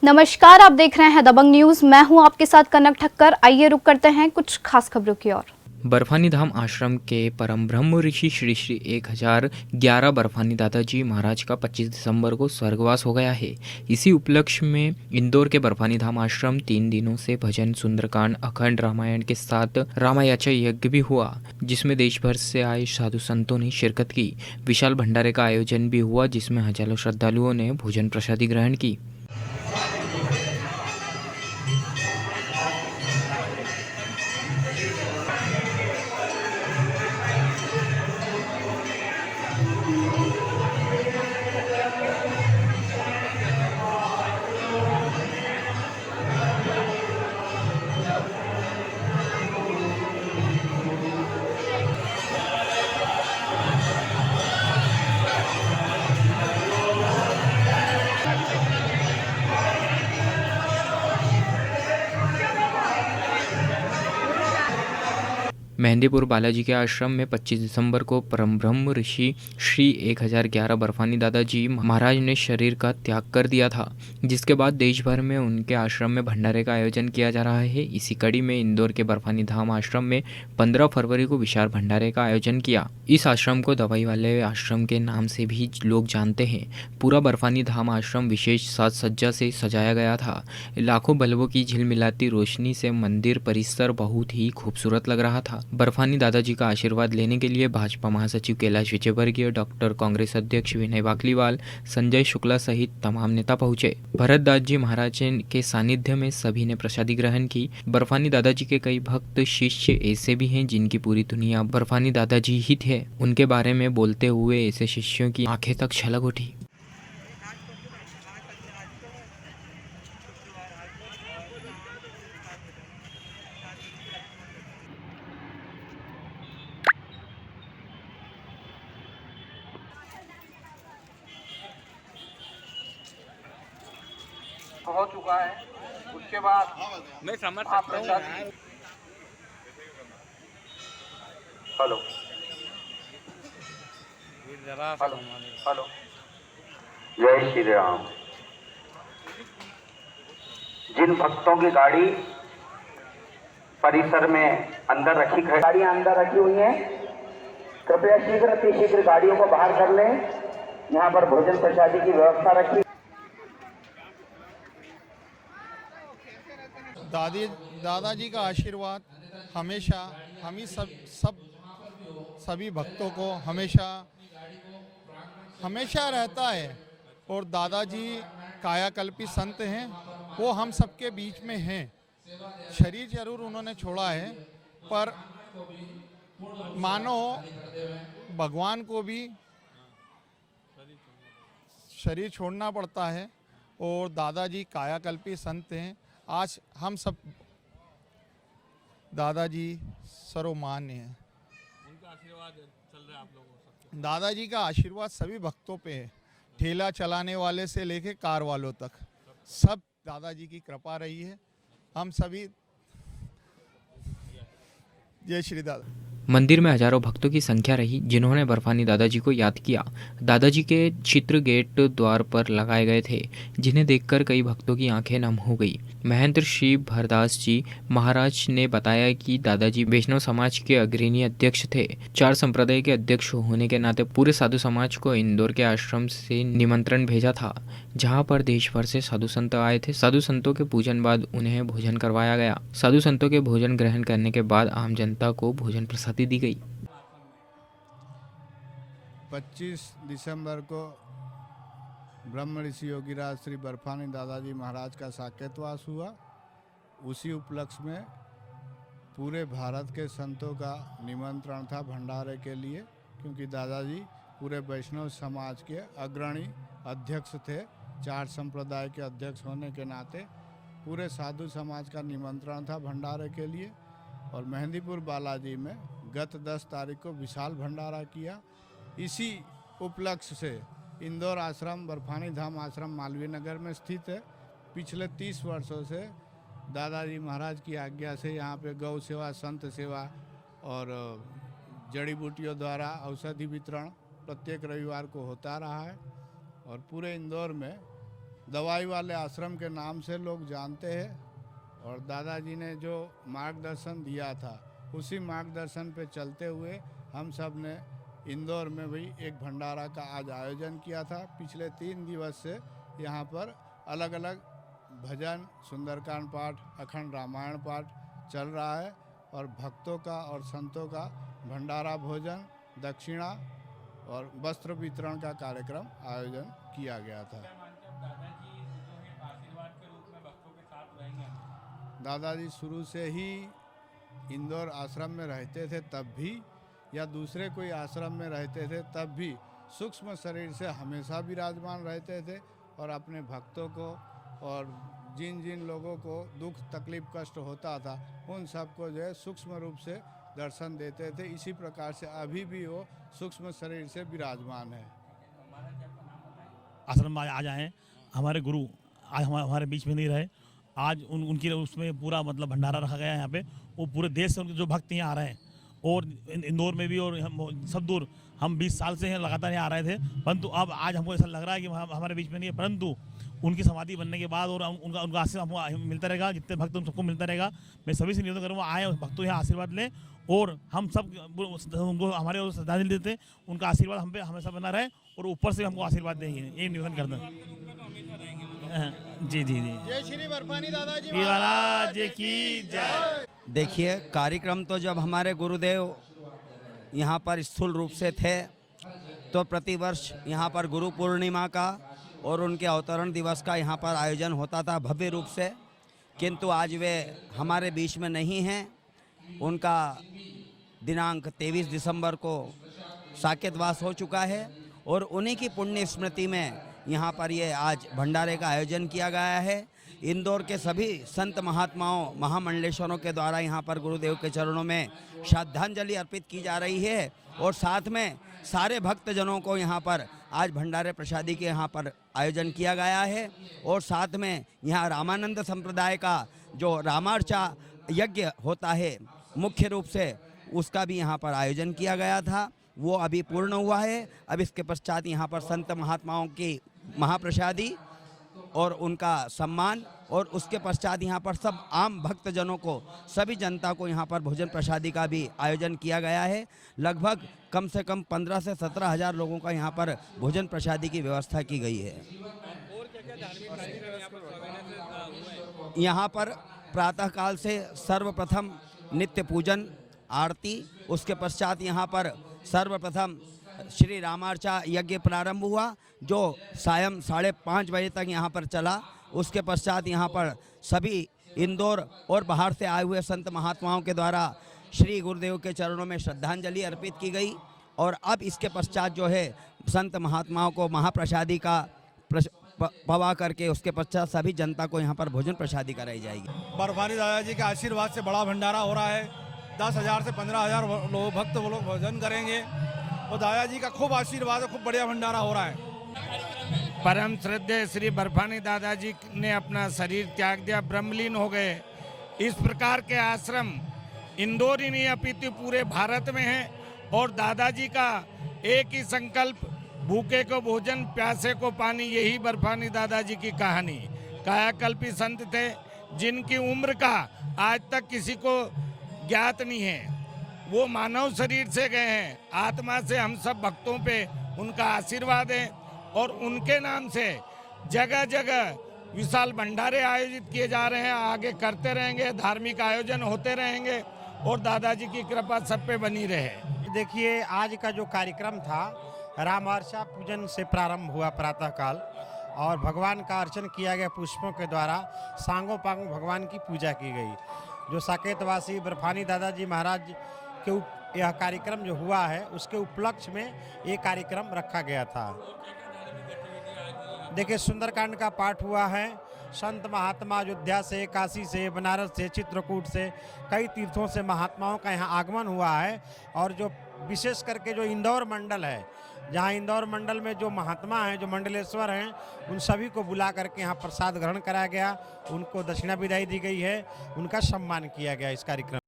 नमस्कार, आप देख रहे हैं दबंग न्यूज। मैं हूं आपके साथ कनक ठक्कर। आइए रुक करते हैं कुछ खास खबरों की ओर। बर्फानी धाम आश्रम के परम ब्रह्म ऋषि श्री श्री 1011 बर्फानी दादाजी महाराज का 25 दिसंबर को स्वर्गवास हो गया है। इसी उपलक्ष्य में इंदौर के बर्फानी धाम आश्रम 3 दिनों से भजन, सुंदरकांड, अखंड रामायण के साथ रामायचा यज्ञ भी हुआ, जिसमें देश भर से आए साधु संतों ने शिरकत की। विशाल भंडारे का आयोजन भी हुआ, जिसमें हजारों श्रद्धालुओं ने भोजन प्रसादी ग्रहण की। मेहंदीपुर बालाजी के आश्रम में 25 दिसंबर को परम ब्रह्म ऋषि श्री 1011 बर्फानी दादाजी महाराज ने शरीर का त्याग कर दिया था, जिसके बाद देश भर में उनके आश्रम में भंडारे का आयोजन किया जा रहा है। इसी कड़ी में इंदौर के बर्फानी धाम आश्रम में 15 फरवरी को विशाल भंडारे का आयोजन किया। इस आश्रम को दवाई वाले आश्रम के नाम से भी लोग जानते हैं। पूरा बर्फानी धाम आश्रम विशेष साज सज्जा से सजाया गया था। लाखों बल्बों की झिलमिलाती रोशनी से मंदिर परिसर बहुत ही खूबसूरत लग रहा था। बर्फानी दादाजी का आशीर्वाद लेने के लिए भाजपा महासचिव कैलाश विजयवर्गीय, डॉक्टर कांग्रेस अध्यक्ष विनय बाकलीवाल, संजय शुक्ला सहित तमाम नेता पहुंचे। भरतदास जी महाराज के सानिध्य में सभी ने प्रसादी ग्रहण की। बर्फानी दादाजी के कई भक्त शिष्य ऐसे भी हैं जिनकी पूरी दुनिया बर्फानी दादाजी ही थे। उनके बारे में बोलते हुए ऐसे शिष्यों की आंखें तक छलक उठी। हो चुका है। उसके बाद मैं समझ सकता हूँ यार। हेलो जरा हेलो हेलो, जय श्री राम। जिन भक्तों की गाड़ी परिसर में अंदर रखी, गाड़ियां अंदर रखी हुई हैं, कृपया शीघ्र से शीघ्र गाड़ियों को बाहर कर लें। यहाँ पर भोजन प्रसादी की व्यवस्था रखी। दादाजी का आशीर्वाद हमेशा हम ही सभी भक्तों को हमेशा रहता है। और दादाजी कायाकल्पी संत हैं, वो हम सबके बीच में हैं। शरीर जरूर उन्होंने छोड़ा है, पर मानो भगवान को भी शरीर छोड़ना पड़ता है। और दादाजी कायाकल्पी संत हैं। आज हम सब दादाजी सर्वमान्य हैं। उनका आशीर्वाद चल रहा है आप लोगों को। दादाजी का आशीर्वाद सभी भक्तों पे है, ठेला चलाने वाले से लेके कार वालों तक, सब दादाजी की कृपा रही है। हम सभी जय श्री दादा। मंदिर में हजारों भक्तों की संख्या रही, जिन्होंने बर्फानी दादाजी को याद किया। दादाजी के चित्र गेट द्वार पर लगाए गए थे, जिन्हें देखकर कई भक्तों की आंखें नम हो गई। महंत श्री भरदास जी महाराज ने बताया कि दादाजी वैष्णव समाज के अग्रणी अध्यक्ष थे। 4 संप्रदाय के अध्यक्ष होने के नाते पूरे साधु समाज को इंदौर के आश्रम से निमंत्रण भेजा था, जहाँ पर देश भर से साधु संत आए थे। साधु संतों के पूजन बाद उन्हें भोजन करवाया गया। साधु संतों के भोजन ग्रहण करने के बाद आम जनता को भोजन प्रसादी दी गई। 25 दिसंबर को ब्रह्म ऋषि योगीराज श्री बर्फानी दादाजी महाराज का साकेतवास हुआ। उसी उपलक्ष्य में पूरे भारत के संतों का निमंत्रण था भंडारे के लिए, क्योंकि दादाजी पूरे वैष्णव समाज के अग्रणी अध्यक्ष थे। 4 संप्रदाय के अध्यक्ष होने के नाते पूरे साधु समाज का निमंत्रण था भंडारे के लिए। और मेहंदीपुर बालाजी में गत 10 तारीख को विशाल भंडारा किया। इसी उपलक्ष्य से इंदौर आश्रम बर्फानी धाम आश्रम मालवीय नगर में स्थित है। पिछले 30 वर्षों से दादाजी महाराज की आज्ञा से यहाँ पे गौ सेवा, संत सेवा और जड़ी बूटियों द्वारा औषधि वितरण प्रत्येक रविवार को होता रहा है। और पूरे इंदौर में दवाई वाले आश्रम के नाम से लोग जानते हैं। और दादाजी ने जो मार्गदर्शन दिया था उसी मार्गदर्शन पे चलते हुए हम सब ने इंदौर में भी एक भंडारा का आज आयोजन किया था। पिछले 3 दिवस से यहाँ पर अलग अलग भजन, सुंदरकांड पाठ, अखंड रामायण पाठ चल रहा है और भक्तों का और संतों का भंडारा भोजन, दक्षिणा और वस्त्र वितरण का कार्यक्रम आयोजन किया गया था। दादाजी शुरू से ही इंदौर आश्रम में रहते थे तब भी, या दूसरे कोई आश्रम में रहते थे तब भी सूक्ष्म शरीर से हमेशा विराजमान रहते थे और अपने भक्तों को और जिन जिन लोगों को दुख तकलीफ कष्ट होता था उन सबको जो है सूक्ष्म रूप से दर्शन देते थे। इसी प्रकार से अभी भी वो सूक्ष्म शरीर से विराजमान है। आश्रम में आ जाएं, हमारे गुरु आज हमारे बीच में नहीं रहे। आज उनकी उसमें पूरा मतलब भंडारा रखा गया है यहाँ पे। वो पूरे देश से उनके जो भक्त यहाँ आ रहे हैं और इंदौर में भी और हम सब दूर, हम 20 साल से हैं लगातार यहाँ आ रहे थे, परंतु अब आज हमको ऐसा लग रहा है कि हमारे बीच में नहीं है। परंतु उनकी समाधि बनने के बाद और उनका आशीर्वाद हमको मिलता रहेगा, जितने भक्त उन सबको मिलता रहेगा। मैं सभी से निवेदन करूँगा आए भक्तों यहाँ आशीर्वाद लें और हम सब उनको हमारे और श्रद्धांजलि देते, उनका आशीर्वाद हम पे हमेशा बना रहे और ऊपर से हमको आशीर्वाद देंगे, ये निवेदन करते हैं। जी जी जी, जय श्री बर्फानी दादाजी महाराज की जय। देखिए, कार्यक्रम तो जब हमारे गुरुदेव यहाँ पर स्थूल रूप से थे तो प्रतिवर्ष यहाँ पर गुरु पूर्णिमा का और उनके अवतरण दिवस का यहाँ पर आयोजन होता था भव्य रूप से, किंतु आज वे हमारे बीच में नहीं हैं। उनका दिनांक 23 दिसंबर को साकेतवास हो चुका है और उन्हीं की पुण्य स्मृति में यहाँ पर ये आज भंडारे का आयोजन किया गया है। इंदौर के सभी संत महात्माओं, महामंडलेश्वरों के द्वारा यहाँ पर गुरुदेव के चरणों में श्रद्धांजलि अर्पित की जा रही है और साथ में सारे भक्तजनों को यहाँ पर आज भंडारे प्रसादी के यहाँ पर आयोजन किया गया है। और साथ में यहाँ रामानंद संप्रदाय का जो रामार्चा यज्ञ होता है मुख्य रूप से, उसका भी यहाँ पर आयोजन किया गया था, वो अभी पूर्ण हुआ है। अब इसके पश्चात यहाँ पर संत महात्माओं की महाप्रसादी और उनका सम्मान और उसके पश्चात यहाँ पर सब आम भक्तजनों को, सभी जनता को यहाँ पर भोजन प्रसादी का भी आयोजन किया गया है। लगभग कम से कम 15 से 17 हज़ार लोगों का यहाँ पर भोजन प्रसादी की व्यवस्था की गई है। यहाँ पर प्रातःकाल से सर्वप्रथम नित्य पूजन आरती, उसके पश्चात यहाँ पर सर्वप्रथम श्री रामार्चा यज्ञ प्रारंभ हुआ जो सायं 5:30 बजे तक यहाँ पर चला। उसके पश्चात यहाँ पर सभी इंदौर और बाहर से आए हुए संत महात्माओं के द्वारा श्री गुरुदेव के चरणों में श्रद्धांजलि अर्पित की गई और अब इसके पश्चात जो है संत महात्माओं को महाप्रसादी का पवा करके उसके पश्चात सभी जनता को यहाँ पर भोजन प्रसादी कराई जाएगी। बर्फानी दादाजी के आशीर्वाद से बड़ा भंडारा हो रहा है। 10,000 से 15,000 लोग भक्त वो लोग भोजन करेंगे और दादाजी का खूब आशीर्वाद है, खूब बढ़िया भंडारा हो रहा है। परम श्रद्धेय श्री बर्फानी दादाजी ने अपना शरीर त्याग दिया, ब्रह्मलीन हो गए। इस प्रकार के आश्रम इंदौर ही नहीं अपितु पूरे भारत में है और दादाजी का एक ही संकल्प, भूखे को भोजन, प्यासे को पानी, यही बर्फानी दादाजी की कहानी। कायाकल्पी संत थे जिनकी उम्र का आज तक किसी को ज्ञात नहीं है। वो मानव शरीर से गए हैं, आत्मा से हम सब भक्तों पे उनका आशीर्वाद है और उनके नाम से जगह जगह विशाल भंडारे आयोजित किए जा रहे हैं, आगे करते रहेंगे, धार्मिक आयोजन होते रहेंगे और दादाजी की कृपा सब पे बनी रहे। देखिए, आज का जो कार्यक्रम था रामार्चा पूजन से प्रारंभ हुआ प्रातःकाल और भगवान का अर्चन किया गया पुष्पों के द्वारा। सांगो पांग भगवान की पूजा की गई। जो साकेतवासी बर्फानी दादाजी महाराज के यह कार्यक्रम जो हुआ है उसके उपलक्ष्य में ये कार्यक्रम रखा गया था। देखिए, सुंदरकांड का पाठ हुआ है। संत महात्मा अयोध्या से, काशी से, बनारस से, चित्रकूट से, कई तीर्थों से महात्माओं का यहाँ आगमन हुआ है और जो विशेष करके जो इंदौर मंडल है, जहाँ इंदौर मंडल में जो महात्मा हैं, जो मंडलेश्वर हैं, उन सभी को बुला करके यहाँ प्रसाद ग्रहण कराया गया, उनको दक्षिणा विदाई दी गई है, उनका सम्मान किया गया इस कार्यक्रम।